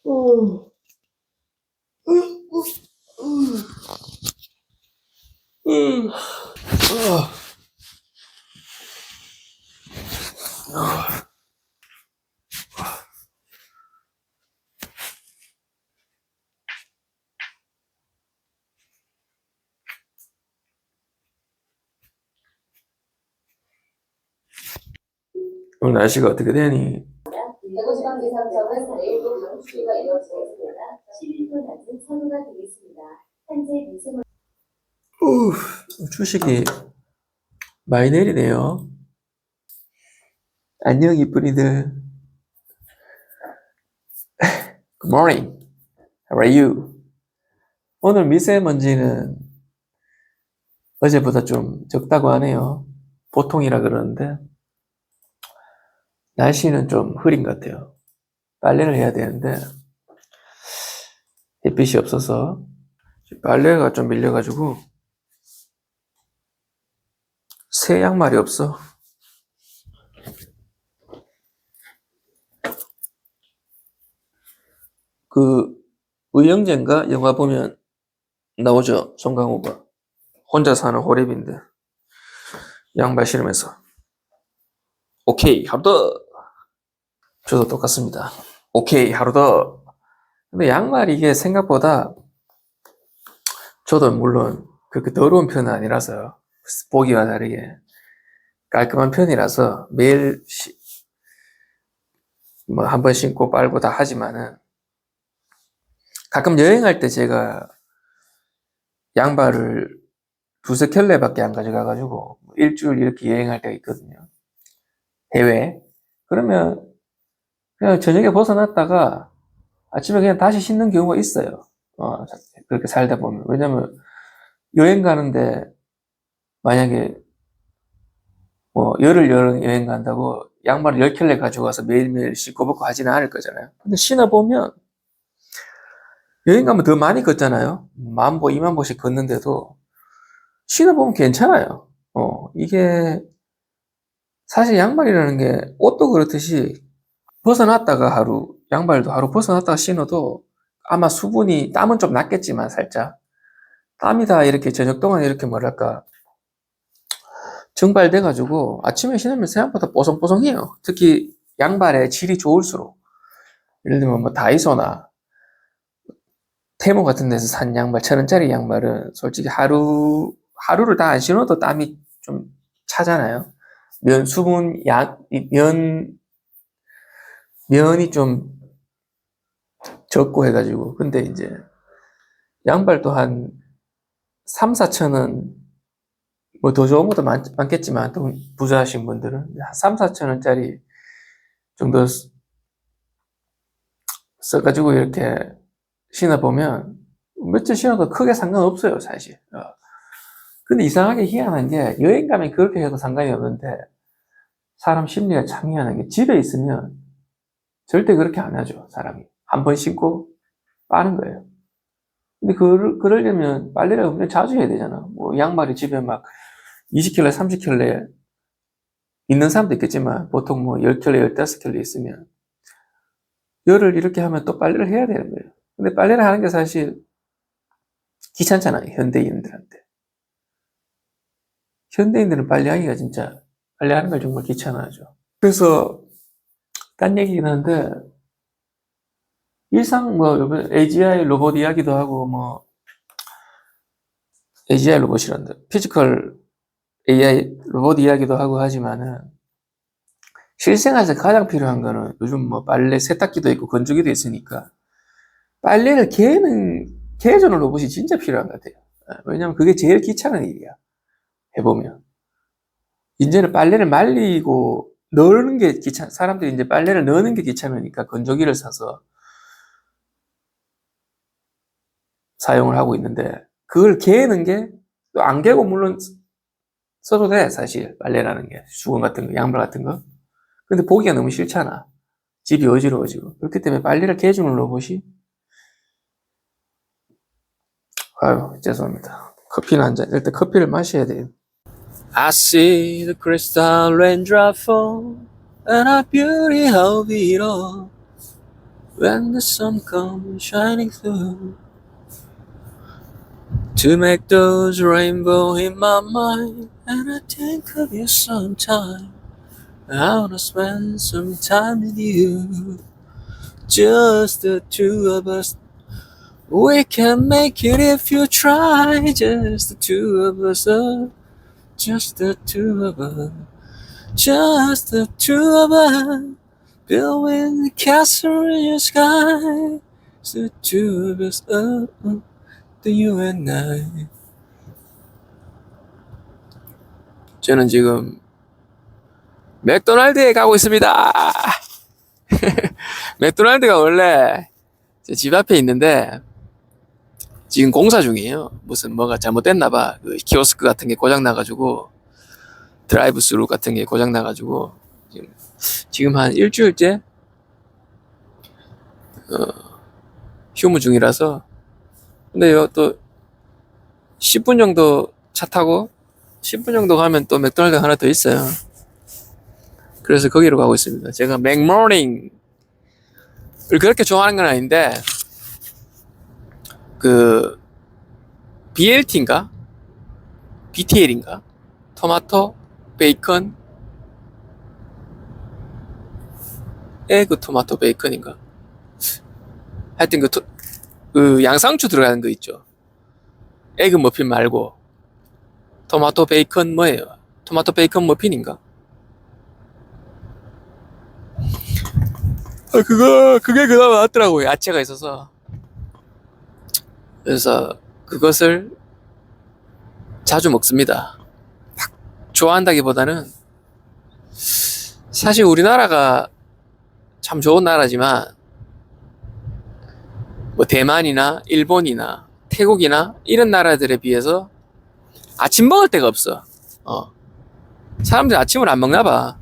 음, 음, 오늘 날씨가 어떻게 되니? 150원 기상청은 내일도 강추위가 이어지겠으나 11도 낮은 사도가 되겠습니다. 현재 미세먼지 주식이 많이 내리네요. 안녕, 이쁜이들. Good morning. How are you? 오늘 미세먼지는 어제보다 좀 적다고 하네요. 보통이라 그러는데, 날씨는 좀 흐린 것 같아요. 빨래를 해야 되는데, 햇빛이 없어서, 빨래가 좀 밀려가지고, 새 양말이 없어. 그, 의형제인가? 영화 보면 나오죠. 송강호가. 혼자 사는 호랩인데, 양말 신으면서. 오케이, 하루 더! 저도 똑같습니다. 오케이, 하루 더! 근데 양말이 이게 생각보다, 저도 물론 그렇게 더러운 편은 아니라서, 보기와 다르게 깔끔한 편이라서 매일 뭐 한 번 신고 빨고 다 하지만은, 가끔 여행할 때 제가 양말을 두세 켤레밖에 안 가져가가지고 일주일 이렇게 여행할 때가 있거든요. 해외. 그러면 그냥 저녁에 벗어났다가 아침에 그냥 다시 신는 경우가 있어요. 그렇게 살다 보면. 왜냐면 여행 가는데 만약에 뭐 열흘 여행 간다고 양말을 10켤레 가져가서 매일매일 신고 벗고 하지는 않을 거잖아요. 근데 신어보면 여행 가면 더 많이 걷잖아요. 10,000보, 20,000보씩 걷는데도 신어보면 괜찮아요. 이게 사실 양말이라는 게 옷도 그렇듯이 벗어났다가 양발도 하루 벗어났다가 신어도 아마 수분이, 땀은 좀 났겠지만 살짝. 땀이 다 이렇게 저녁 동안 이렇게 뭐랄까, 증발돼가지고 아침에 신으면 생각보다 뽀송뽀송해요. 특히 양발의 질이 좋을수록. 예를 들면 뭐 다이소나 테무 같은 데서 산 양말, 1,000원짜리 양말은 솔직히 하루를 다 안 신어도 땀이 좀 차잖아요. 면이 좀 적고 해가지고. 근데 이제 양발도 한 3, 4천원, 뭐 더 좋은 것도 많겠지만, 또 부자하신 분들은 한 3, 4천원짜리 정도 써가지고 이렇게 신어보면 며칠 신어도 크게 상관없어요, 사실. 근데 이상하게 희한한 게 여행 가면 그렇게 해도 상관이 없는데 사람 심리가 참 희한한 게 집에 있으면 절대 그렇게 안 하죠, 사람이. 한 번 신고 빠는 거예요. 근데 그러려면 빨래를 엄청 자주 해야 되잖아. 뭐 양말이 집에 막 20켤레, 30켤레 있는 사람도 있겠지만 보통 뭐 10켤레, 15켤레 있으면 열을 이렇게 하면 또 빨래를 해야 되는 거예요. 근데 빨래를 하는 게 사실 귀찮잖아요, 현대인들한테. 현대인들은 빨래하기가 진짜, 빨래하는 걸 정말 귀찮아하죠. 그래서 딴 얘기긴 한데, 일상 뭐 요즘 AGI 로봇 이야기도 하고, 뭐 AGI 로봇이란다, 피지컬 AI 로봇 이야기도 하고 하지만은 실생활에서 가장 필요한 거는 요즘 뭐 빨래 세탁기도 있고 건조기도 있으니까 빨래를 개해주는 로봇이 진짜 필요한 것 같아요. 왜냐면 그게 제일 귀찮은 일이야. 해보면. 이제는 빨래를 말리고 넣는 게 사람들이 이제 빨래를 넣는 게 귀찮으니까 건조기를 사서 사용을 하고 있는데, 그걸 개는 게 또 안 개고 물론 써도 돼, 사실. 빨래라는 게. 수건 같은 거, 양말 같은 거. 근데 보기가 너무 싫잖아. 집이 어지러워지고. 그렇기 때문에 빨래를 개주는 로봇이, 아유, 죄송합니다. 커피는 한 잔, 일단 커피를 마셔야 돼요. I see the crystal raindrop fall, and how beauty of it all. When the sun comes shining through to make those rainbow in my mind, and I think of you sometime. I wanna spend some time with you. Just the two of us. We can make it if you try. Just the two of us. Just the two of us. Just the two of us. Building the castle in your sky. Just the two of us. The you and I. 저는 지금 맥도날드에 가고 있습니다. 맥도날드가 원래 제 집 앞에 있는데 지금 공사 중이에요. 무슨 뭐가 잘못됐나봐. 그 키오스크 같은 게 고장 나가지고 드라이브 스루 같은 게 고장 나가지고 지금 한 일주일째 휴무 중이라서. 근데 또 10분 정도 차 타고 10분 정도 가면 또 맥도날드 하나 더 있어요. 그래서 거기로 가고 있습니다. 제가 맥모닝을 그렇게 좋아하는 건 아닌데 그 BLT인가? BTL인가? 토마토, 베이컨, 에그 토마토 베이컨인가? 하여튼 그 양상추 들어가는 거 있죠. 에그 머핀 말고 토마토 베이컨 뭐예요? 토마토 베이컨 머핀인가? 그게 그나마 낫더라고요. 야채가 있어서. 그래서 그것을 자주 먹습니다. 막 좋아한다기보다는 사실 우리나라가 참 좋은 나라지만 뭐 대만이나 일본이나 태국이나 이런 나라들에 비해서 아침 먹을 데가 없어. 사람들이 아침을 안 먹나 봐.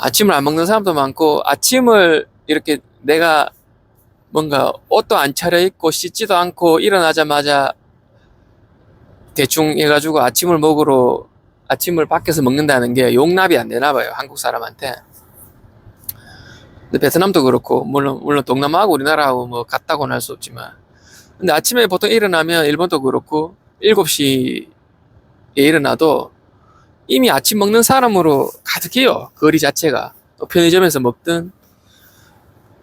아침을 안 먹는 사람도 많고, 아침을 이렇게 내가 뭔가 옷도 안 차려입고 씻지도 않고 일어나자마자 대충 해가지고 아침을 밖에서 먹는다는 게 용납이 안 되나 봐요, 한국 사람한테. 근데 베트남도 그렇고, 물론 동남아하고 우리나라하고 뭐 같다고는 할 수 없지만. 근데 아침에 보통 일어나면 일본도 그렇고, 7시에 일어나도 이미 아침 먹는 사람으로 가득해요. 거리 자체가. 또 편의점에서 먹든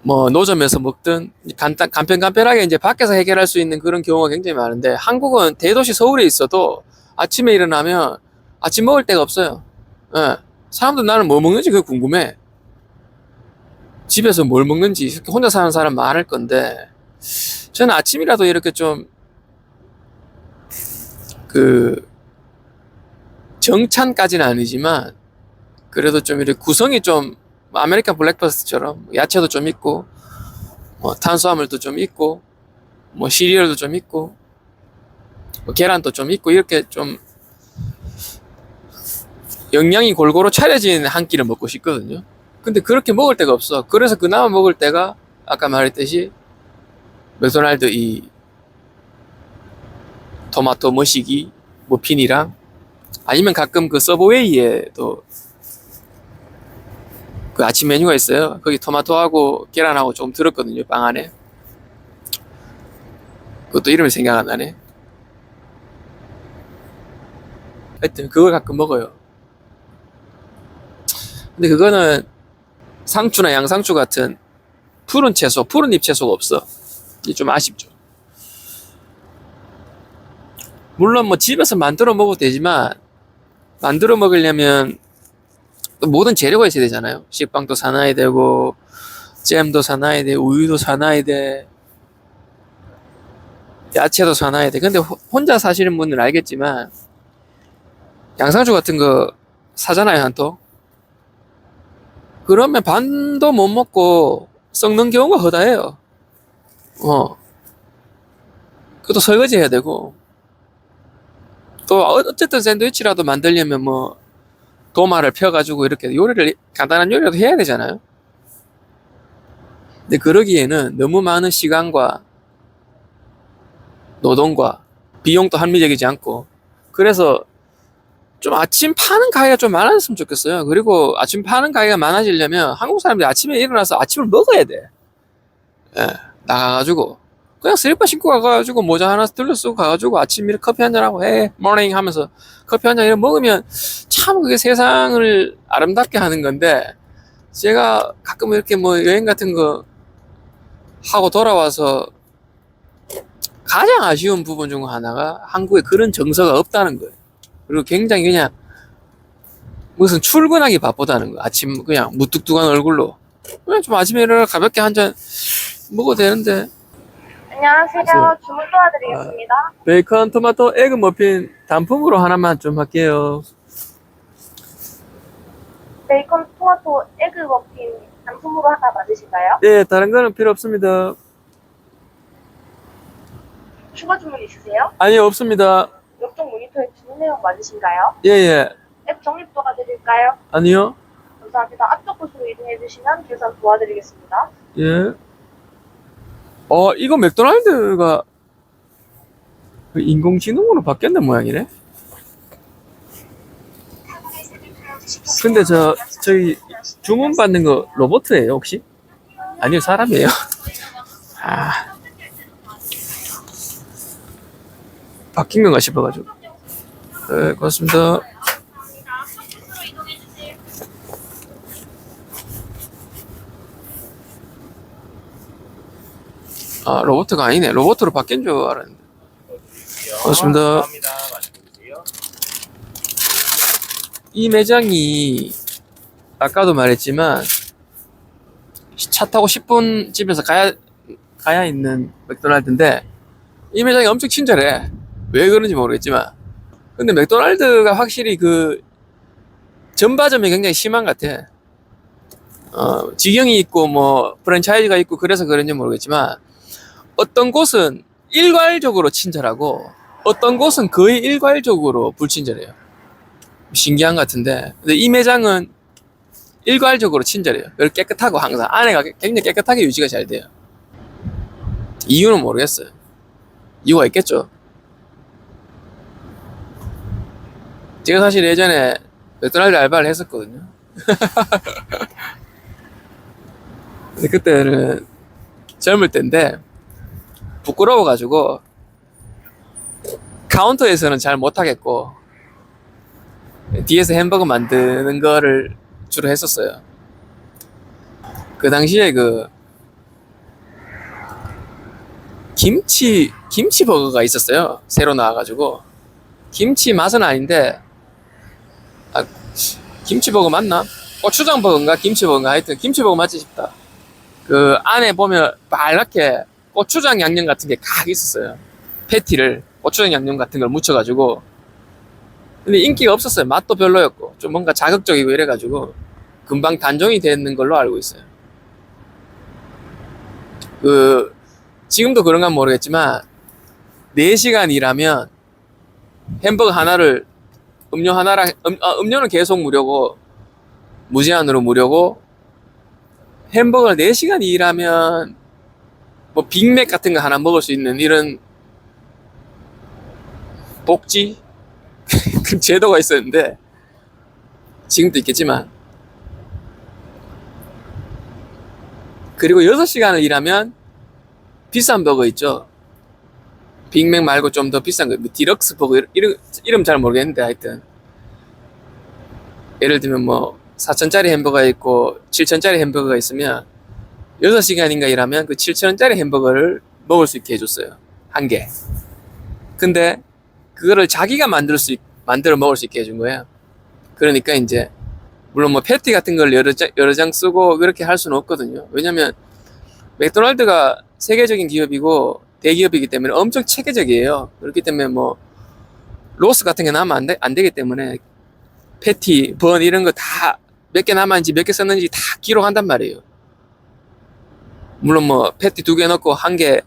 뭐 노점에서 먹든 간편간편하게 이제 밖에서 해결할 수 있는 그런 경우가 굉장히 많은데, 한국은 대도시 서울에 있어도 아침에 일어나면 아침 먹을 데가 없어요. 예. 사람들 나는 뭐 먹는지 그게 궁금해. 집에서 뭘 먹는지. 혼자 사는 사람 많을 건데, 저는 아침이라도 이렇게 좀 정찬까지는 아니지만 그래도 좀 이렇게 구성이 좀 아메리칸 블랙퍼스트처럼 야채도 좀 있고 뭐 탄수화물도 좀 있고 뭐 시리얼도 좀 있고 뭐 계란도 좀 있고 이렇게 좀 영양이 골고루 차려진 한 끼를 먹고 싶거든요. 근데 그렇게 먹을 데가 없어. 그래서 그나마 먹을 때가 아까 말했듯이 맥도날드 이 토마토 머시기 머핀이랑, 아니면 가끔 그 서브웨이에도 그 아침 메뉴가 있어요. 거기 토마토하고 계란하고 조금 들었거든요, 빵 안에. 그것도 이름이 생각 안 나네. 하여튼 그걸 가끔 먹어요. 근데 그거는 상추나 양상추 같은 푸른 잎 채소가 없어. 이게 좀 아쉽죠. 물론 뭐 집에서 만들어 먹어도 되지만, 만들어 먹으려면 또 모든 재료가 있어야 되잖아요. 식빵도 사놔야 되고, 잼도 사놔야 돼, 우유도 사놔야 돼, 야채도 사놔야 돼. 근데 혼자 사시는 분들은 알겠지만, 양상추 같은 거 사잖아요, 한 통. 그러면 반도 못 먹고 썩는 경우가 허다해요. 그것도 설거지 해야 되고, 또 어쨌든 샌드위치라도 만들려면 뭐 도마를 펴가지고 이렇게 간단한 요리라도 해야 되잖아요. 근데 그러기에는 너무 많은 시간과 노동과 비용도 합리적이지 않고, 그래서 좀 아침 파는 가게가 좀 많았으면 좋겠어요. 그리고 아침 파는 가게가 많아지려면 한국 사람들이 아침에 일어나서 아침을 먹어야 돼. 예, 나가가지고 그냥 슬리퍼 신고 가가지고 모자 하나 들려 쓰고 가가지고 아침 일에 커피 한잔 하고 해 모닝 하면서 커피 한잔 이렇게 먹으면 참 그게 세상을 아름답게 하는 건데, 제가 가끔 이렇게 뭐 여행 같은 거 하고 돌아와서 가장 아쉬운 부분 중 하나가 한국에 그런 정서가 없다는 거예요. 그리고 굉장히 그냥 무슨 출근하기 바쁘다는 거. 아침 그냥 무뚝뚝한 얼굴로 그냥 좀 아침에 일어나 가볍게 한 잔 먹어도 되는데. 안녕하세요. 안녕하세요. 주문 도와드리겠습니다. 베이컨 토마토 에그 머핀 단품으로 하나만 좀 할게요. 베이컨, 토마토, 에그 머핀 단품으로 하나 맞으실까요? 예, 다른 거는 필요 없습니다. 추가 주문 있으세요? 아니요, 없습니다. 옆쪽 모니터에 주문 내용 맞으신가요? 예, 예. 앱 적립 도와드릴까요? 아니요. 감사합니다. 앞쪽 곳으로 이동해 주시면 계산 도와드리겠습니다. 예. 이거 맥도날드가 그 인공지능으로 바뀌었는 모양이네. 근데 저희 주문 받는 거 로봇이에요, 혹시? 아니요, 사람이에요. 아, 바뀐 건가 싶어가지고. 네, 고맙습니다. 아, 로봇가 아니네. 로봇으로 바뀐 줄 알았는데. 고맙습니다. 감사합니다. 맛있게 드세요. 이 매장이 아까도 말했지만 차 타고 10분 집에서 가야 있는 맥도날드인데, 이 매장이 엄청 친절해. 왜 그런지 모르겠지만. 근데 맥도날드가 확실히 그 전바점이 굉장히 심한 것 같아. 직영이 있고 뭐 프랜차이즈가 있고 그래서 그런지 모르겠지만, 어떤 곳은 일괄적으로 친절하고 어떤 곳은 거의 일괄적으로 불친절해요. 신기한 것 같은데, 근데 이 매장은 일괄적으로 친절해요. 그리고 깨끗하고 항상 안에가 굉장히 깨끗하게 유지가 잘 돼요. 이유는 모르겠어요. 이유가 있겠죠. 제가 사실 예전에 맥도날드 알바를 했었거든요. 근데 그때는 젊을 때인데 부끄러워가지고 카운터에서는 잘 못하겠고 뒤에서 햄버거 만드는 거를 주로 했었어요. 그 당시에 그 김치 버거가 있었어요. 새로 나와가지고. 김치 맛은 아닌데, 김치 버거 맞나? 고추장 버거인가 김치 버거인가, 하여튼 김치 버거 맞지 싶다. 그 안에 보면 빨갛게 고추장 양념 같은 게 각 있었어요. 패티를 고추장 양념 같은 걸 묻혀가지고. 근데 인기가 없었어요. 맛도 별로였고 좀 뭔가 자극적이고 이래가지고 금방 단종이 되는 걸로 알고 있어요. 그 지금도 그런가 모르겠지만 4시간 일하면 햄버거 하나를 음료 하나랑 음료는 계속 무료고 무제한으로 무료고, 햄버거를 4시간 일하면 뭐 빅맥 같은 거 하나 먹을 수 있는 이런 복지 그 제도가 있었는데, 지금도 있겠지만. 그리고 6시간을 일하면 비싼 버거 있죠. 빅맥 말고 좀 더 비싼 거, 뭐 디럭스 버거 이름 잘 모르겠는데, 하여튼 예를 들면 뭐 4,000짜리 햄버거가 있고 7,000짜리 햄버거가 있으면 6시간인가 일하면 그 7,000원짜리 햄버거를 먹을 수 있게 해줬어요. 한 개. 근데 그거를 자기가 만들어 먹을 수 있게 해준 거예요. 그러니까 이제 물론 뭐 패티 같은 걸 여러 장 쓰고 그렇게 할 수는 없거든요. 왜냐면 맥도날드가 세계적인 기업이고 대기업이기 때문에 엄청 체계적이에요. 그렇기 때문에 뭐 로스 같은 게 나면 안 되기 때문에 패티, 번 이런 거 다 몇 개 남았는지 몇 개 썼는지 다 기록한단 말이에요. 물론 뭐 패티 2개 넣고 1개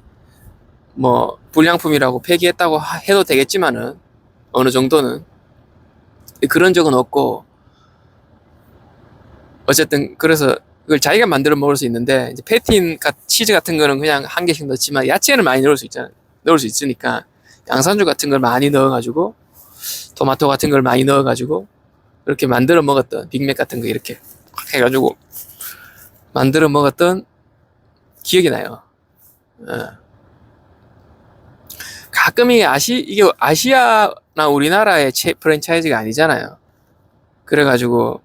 뭐 불량품이라고 폐기했다고 해도 되겠지만은 어느 정도는 그런 적은 없고, 어쨌든 그래서 그걸 자기가 만들어 먹을 수 있는데, 이제 패티, 치즈 같은 거는 그냥 1개씩 넣지만 야채는 많이 넣을 수 있으니까 양산주 같은 걸 많이 넣어가지고 토마토 같은 걸 많이 넣어가지고 그렇게 만들어 먹었던 빅맥 같은 거 이렇게 해가지고 만들어 먹었던 기억이 나요. 가끔 이게 이게 아시아나 우리나라의 프랜차이즈가 아니잖아요. 그래가지고